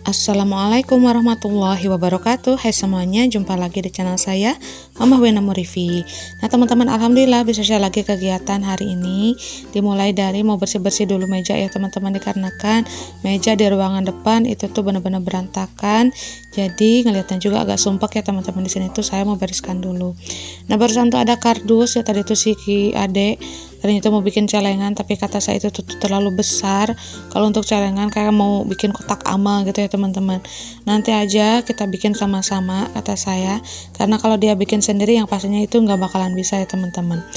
Assalamualaikum warahmatullahi wabarakatuh. Hai semuanya, jumpa lagi di channel saya, Mama Wena Murifi. Nah teman-teman, alhamdulillah bisa share lagi kegiatan hari ini. Dimulai dari mau bersih-bersih dulu meja ya teman-teman, dikarenakan meja di ruangan depan itu tuh benar-benar berantakan. Jadi ngeliatnya juga agak sumpek ya teman-teman. Di sini tuh saya mau bereskan dulu. Nah barusan tuh ada kardus ya, tadi tuh si Ade ternyata mau bikin celengan, tapi kata saya itu tuh terlalu besar. Kalau untuk celengan kayak mau bikin kotak amal gitu ya teman-teman. Nanti aja kita bikin sama-sama kata saya, karena kalau dia bikin sendiri yang pastinya itu nggak bakalan bisa ya teman-teman.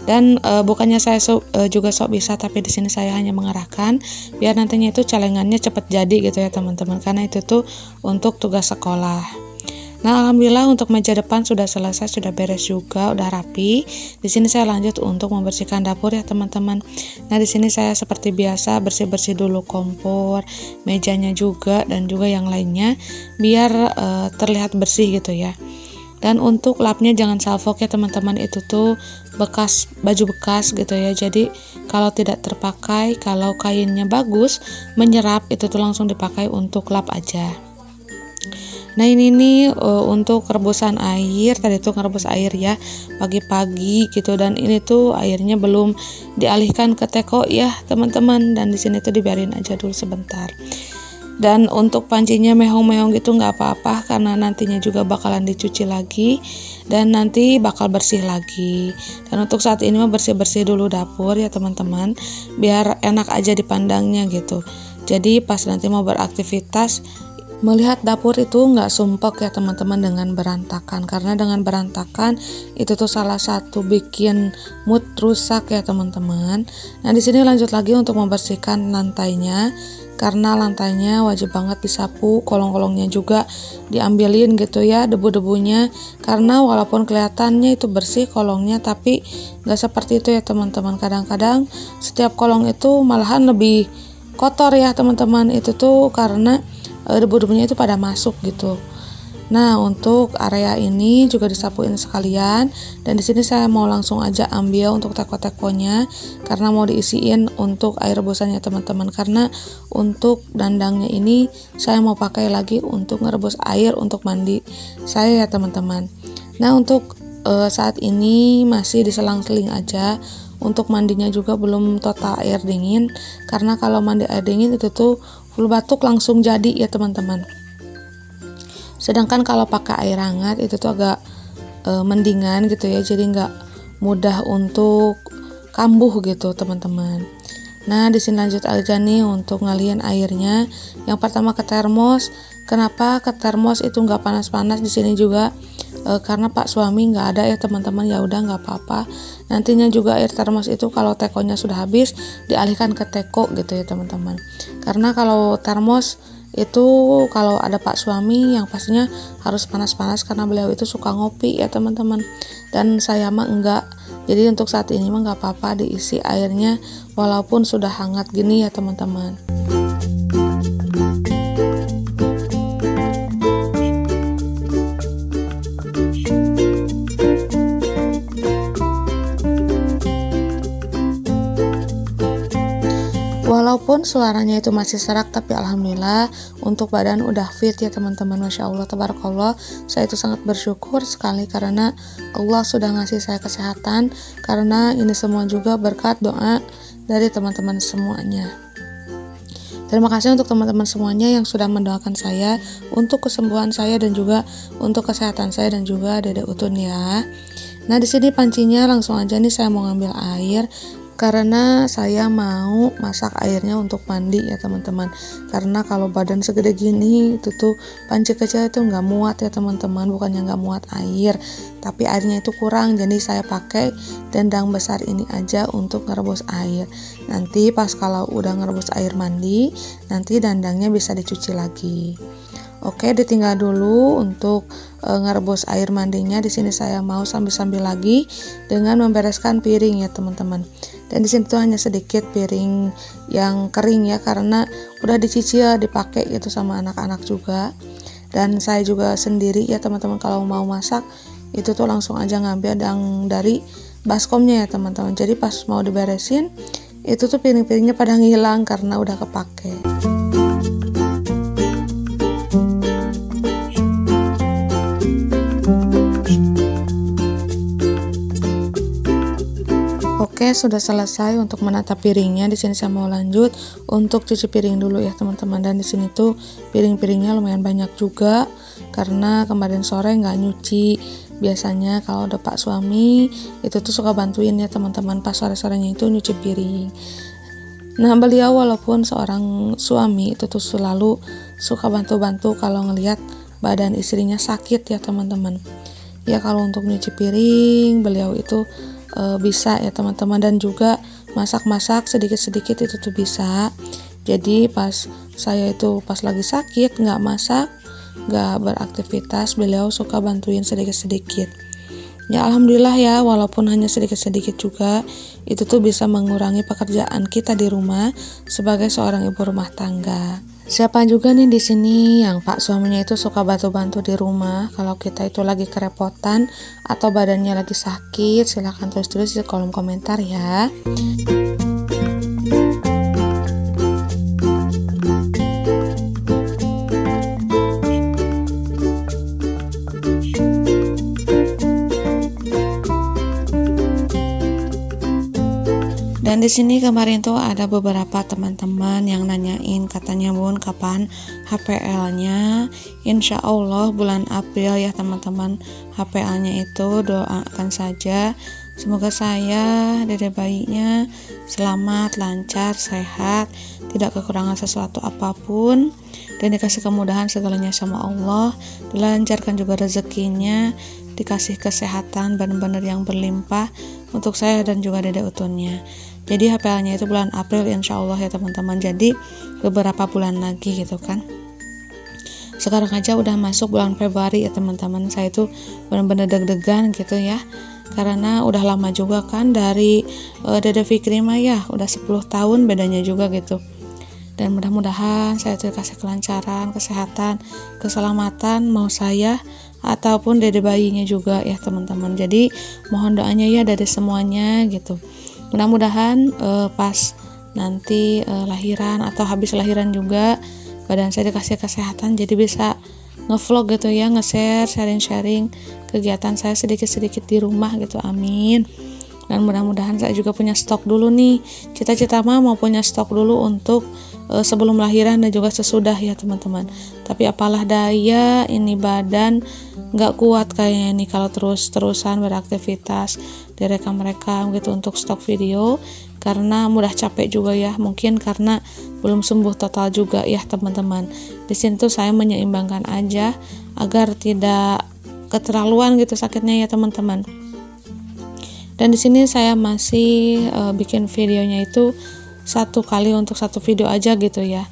Dan bukannya saya juga sok bisa, tapi di sini saya hanya mengarahkan biar nantinya itu celengannya cepet jadi gitu ya teman-teman, karena itu tuh untuk tugas sekolah. Nah, alhamdulillah untuk meja depan sudah selesai, sudah beres juga, udah rapi. Di sini saya lanjut untuk membersihkan dapur ya teman-teman. Nah, di sini saya seperti biasa bersih-bersih dulu kompor, mejanya juga dan juga yang lainnya biar terlihat bersih gitu ya. Dan untuk lapnya jangan salvok ya teman-teman, itu tuh bekas baju bekas gitu ya. Jadi kalau tidak terpakai, kalau kainnya bagus, menyerap, itu tuh langsung dipakai untuk lap aja. Nah ini nih untuk rebusan air, tadi tuh ngerebus air ya pagi-pagi gitu, dan ini tuh airnya belum dialihkan ke teko ya teman-teman, dan di sini tuh dibiarin aja dulu sebentar. Dan untuk pancinya meong-meong gitu nggak apa-apa, karena nantinya juga bakalan dicuci lagi dan nanti bakal bersih lagi. Dan untuk saat ini mah bersih-bersih dulu dapur ya teman-teman, biar enak aja dipandangnya gitu. Jadi pas nanti mau beraktivitas, melihat dapur itu nggak sumpek ya teman-teman dengan berantakan, karena dengan berantakan itu tuh salah satu bikin mood rusak ya teman-teman. Nah di sini lanjut lagi untuk membersihkan lantainya, karena lantainya wajib banget disapu, kolong-kolongnya juga diambilin gitu ya debu-debunya, karena walaupun kelihatannya itu bersih kolongnya, tapi nggak seperti itu ya teman-teman. Kadang-kadang setiap kolong itu malahan lebih kotor ya teman-teman, itu tuh karena debu-debunya itu pada masuk gitu. Nah untuk area ini juga disapuin sekalian, dan di sini saya mau langsung aja ambil untuk teko-tekonya karena mau diisiin untuk air rebusannya teman-teman, karena untuk dandangnya ini saya mau pakai lagi untuk ngerebus air untuk mandi saya ya teman-teman. Nah untuk saat ini masih diselang-seling aja. Untuk mandinya juga belum total air dingin, karena kalau mandi air dingin itu tuh full batuk langsung jadi ya teman-teman. Sedangkan kalau pakai air hangat itu tuh agak mendingan gitu ya, jadi nggak mudah untuk kambuh gitu teman-teman. Nah di sini lanjut aja nih untuk ngalihin airnya. Yang pertama ke termos. Kenapa ke termos itu nggak panas-panas di sini juga? Karena Pak suami nggak ada ya teman-teman, ya udah nggak apa-apa. Nantinya juga air termos itu kalau tekonya sudah habis dialihkan ke teko gitu ya teman-teman. Karena kalau termos itu kalau ada Pak suami yang pastinya harus panas-panas, karena beliau itu suka ngopi ya teman-teman, dan saya mah enggak. Jadi untuk saat ini mah nggak apa-apa diisi airnya walaupun sudah hangat gini ya teman-teman. Walaupun suaranya itu masih serak, tapi alhamdulillah untuk badan udah fit ya teman-teman. Masya Allah, tabarakallah, saya itu sangat bersyukur sekali karena Allah sudah ngasih saya kesehatan, karena ini semua juga berkat doa dari teman-teman semuanya. Terima kasih untuk teman-teman semuanya yang sudah mendoakan saya untuk kesembuhan saya dan juga untuk kesehatan saya dan juga Dedek Utun ya. Nah di sini pancinya langsung aja nih saya mau ngambil air, karena saya mau masak airnya untuk mandi ya teman-teman. Karena kalau badan segede gini itu tuh panci kecil itu nggak muat ya teman-teman, bukannya nggak muat air, tapi airnya itu kurang. Jadi saya pakai dendang besar ini aja untuk ngerebus air. Nanti pas kalau udah ngerebus air mandi, nanti dandangnya bisa dicuci lagi. Oke, ditinggal dulu untuk ngerebus air mandinya. Di sini saya mau sambil-sambil lagi dengan membereskan piring ya teman-teman. Dan di sini tuh hanya sedikit piring yang kering ya, karena udah dicicil dipakai gitu sama anak-anak juga. Dan saya juga sendiri ya teman-teman, kalau mau masak itu tuh langsung aja ngambil dari baskomnya ya teman-teman. Jadi pas mau diberesin itu tuh piring-piringnya pada ngilang karena udah kepake. saya sudah selesai untuk menata piringnya. Di sini saya mau lanjut untuk cuci piring dulu ya teman-teman. Dan di sini tuh piring-piringnya lumayan banyak juga karena kemarin sore nggak nyuci. Biasanya kalau ada Pak suami itu tuh suka bantuin ya teman-teman, pas sore-sorenya itu nyuci piring. Nah, beliau walaupun seorang suami itu tuh selalu suka bantu-bantu kalau ngelihat badan istrinya sakit ya teman-teman. Ya kalau untuk nyuci piring beliau itu bisa ya teman-teman, dan juga masak-masak sedikit-sedikit itu tuh bisa. Jadi pas saya itu pas lagi sakit nggak masak, nggak beraktivitas, beliau suka bantuin sedikit-sedikit. Ya alhamdulillah ya, walaupun hanya sedikit-sedikit juga itu tuh bisa mengurangi pekerjaan kita di rumah sebagai seorang ibu rumah tangga. Siapa juga nih di sini yang Pak suaminya itu suka bantu-bantu di rumah kalau kita itu lagi kerepotan atau badannya lagi sakit? Silahkan tulis-tulis di kolom komentar ya. Dan di sini kemarin tuh ada beberapa teman-teman yang nanyain, katanya Bun kapan HPL-nya. Insya Allah bulan April ya teman-teman, HPL-nya itu doakan saja. Semoga saya, dede bayinya selamat, lancar, sehat, tidak kekurangan sesuatu apapun, dan dikasih kemudahan segalanya sama Allah, dilancarkan juga rezekinya, dikasih kesehatan benar-benar yang berlimpah untuk saya dan juga dede utunnya. Jadi HPL-nya itu bulan April insya Allah ya teman-teman. Jadi beberapa bulan lagi gitu kan. Sekarang aja udah masuk bulan Februari ya teman-teman. Saya itu benar-benar deg-degan gitu ya. Karena udah lama juga kan dari Dede Fikri mah ya. Udah 10 tahun bedanya juga gitu. Dan mudah-mudahan saya tuh dikasih kelancaran, kesehatan, keselamatan mau saya ataupun dede bayinya juga ya teman-teman. Jadi mohon doanya ya dari semuanya gitu. Mudah-mudahan pas nanti lahiran atau habis lahiran juga badan saya dikasih kesehatan, jadi bisa ngevlog gitu ya, nge-share, sharing-sharing kegiatan saya sedikit-sedikit di rumah gitu, amin. Dan mudah-mudahan saya juga punya stok dulu nih, cita-cita mah mau punya stok dulu untuk sebelum lahiran dan juga sesudah ya teman-teman. Tapi apalah daya, ini badan nggak kuat kayaknya nih kalau terus-terusan beraktivitas direkam-rekam gitu untuk stok video, karena mudah capek juga ya, mungkin karena belum sembuh total juga ya teman-teman. Di sini tuh saya menyeimbangkan aja agar tidak keterlaluan gitu sakitnya ya teman-teman. Dan di sini saya masih bikin videonya itu satu kali untuk satu video aja gitu ya.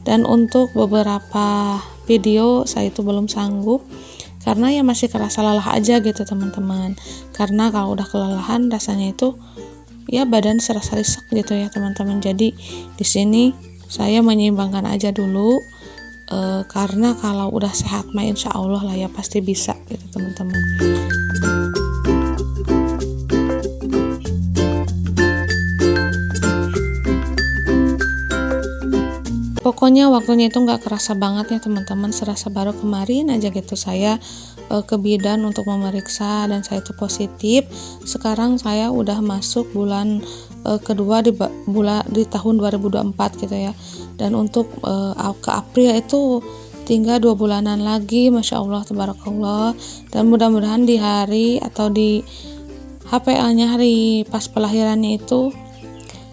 Dan untuk beberapa video saya itu belum sanggup karena ya masih kerasa lelah aja gitu teman-teman. Karena kalau udah kelelahan rasanya itu ya badan serasa risek gitu ya teman-teman. Jadi di sini saya menyeimbangkan aja dulu karena kalau udah sehat mah insya Allah lah ya pasti bisa gitu teman-teman. Pokoknya waktunya itu nggak kerasa banget ya teman-teman, serasa baru kemarin aja gitu saya ke bidan untuk memeriksa dan saya itu positif. Sekarang saya udah masuk bulan kedua di tahun 2024 gitu ya. Dan untuk ke April itu tinggal 2 bulanan lagi, masya Allah tabarakallah. Dan mudah-mudahan di hari atau di HPL-nya hari pas pelahirannya itu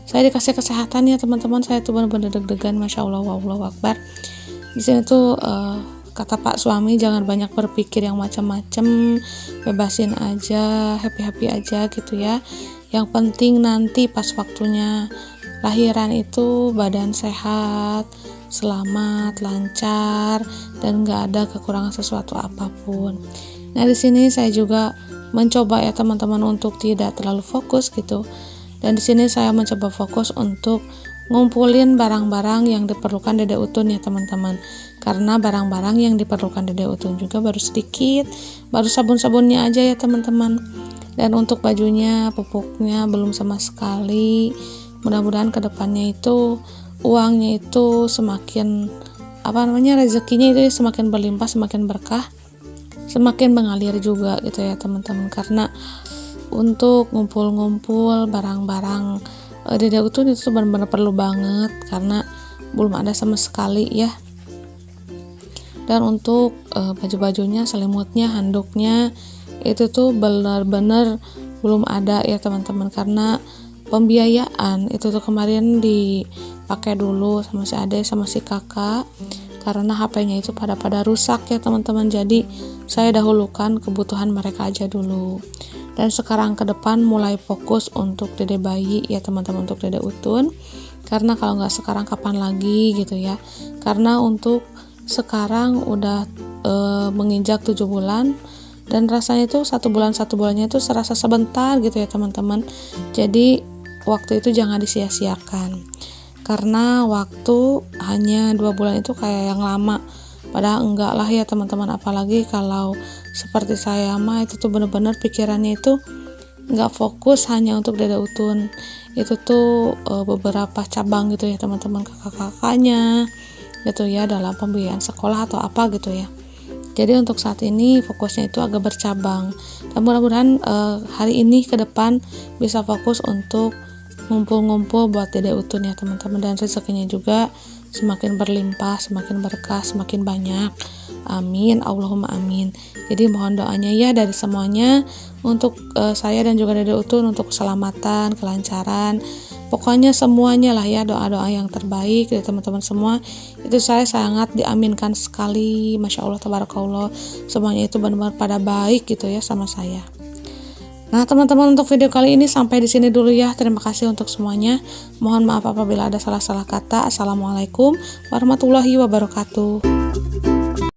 saya dikasih kesehatan ya teman-teman. Saya tuh benar-benar deg-degan, masya Allah, wallahu akbar. Di sini tuh kata Pak suami jangan banyak berpikir yang macam-macam, bebasin aja, happy aja gitu ya. Yang penting nanti pas waktunya lahiran itu badan sehat, selamat, lancar, dan nggak ada kekurangan sesuatu apapun. Nah di sini saya juga mencoba ya teman-teman untuk tidak terlalu fokus gitu. Dan di sini saya mencoba fokus untuk ngumpulin barang-barang yang diperlukan Dede Utun ya teman-teman. Karena barang-barang yang diperlukan Dede Utun juga baru sedikit, baru sabun-sabunnya aja ya teman-teman. Dan untuk bajunya, pupuknya belum sama sekali. Mudah-mudahan kedepannya itu uangnya itu semakin rezekinya itu semakin berlimpah, semakin berkah, semakin mengalir juga gitu ya teman-teman. Karena untuk ngumpul-ngumpul barang-barang Dede Utun itu tuh benar-benar perlu banget karena belum ada sama sekali ya. Dan untuk baju-bajunya, selimutnya, handuknya itu tuh benar-benar belum ada ya teman-teman, karena pembiayaan itu tuh kemarin dipakai dulu sama si Ade sama si kakak karena HP-nya itu pada rusak ya teman-teman. Jadi saya dahulukan kebutuhan mereka aja dulu. Dan sekarang ke depan mulai fokus untuk dede bayi ya teman-teman, untuk Dede Utun. Karena kalau nggak sekarang kapan lagi gitu ya. Karena untuk sekarang udah menginjak 7 bulan dan rasanya itu satu bulannya itu serasa sebentar gitu ya teman-teman. Jadi waktu itu jangan disia-siakan. Karena waktu hanya 2 bulan itu kayak yang lama. Padahal enggak lah ya teman-teman, apalagi kalau seperti saya mah itu tuh bener-bener pikirannya itu enggak fokus hanya untuk Dede Utun. Itu tuh beberapa cabang gitu ya teman-teman, kakak-kakaknya gitu ya dalam pembiayaan sekolah atau apa gitu ya. Jadi untuk saat ini fokusnya itu agak bercabang. Dan mudah-mudahan hari ini ke depan bisa fokus untuk ngumpul-ngumpul buat Dede Utun ya teman-teman, dan rezekinya juga semakin berlimpah, semakin berkah, semakin banyak. Amin, Allahumma amin. Jadi mohon doanya ya dari semuanya untuk saya dan juga Dede Utun untuk keselamatan, kelancaran, pokoknya semuanya lah ya, doa-doa yang terbaik dari teman-teman semua itu saya sangat diaminkan sekali. Masya Allah, tabarakallah, semuanya itu benar-benar pada baik gitu ya sama saya. Nah teman-teman, untuk video kali ini sampai di sini dulu ya. Terima kasih untuk semuanya. Mohon maaf apabila ada salah-salah kata. Assalamualaikum warahmatullahi wabarakatuh.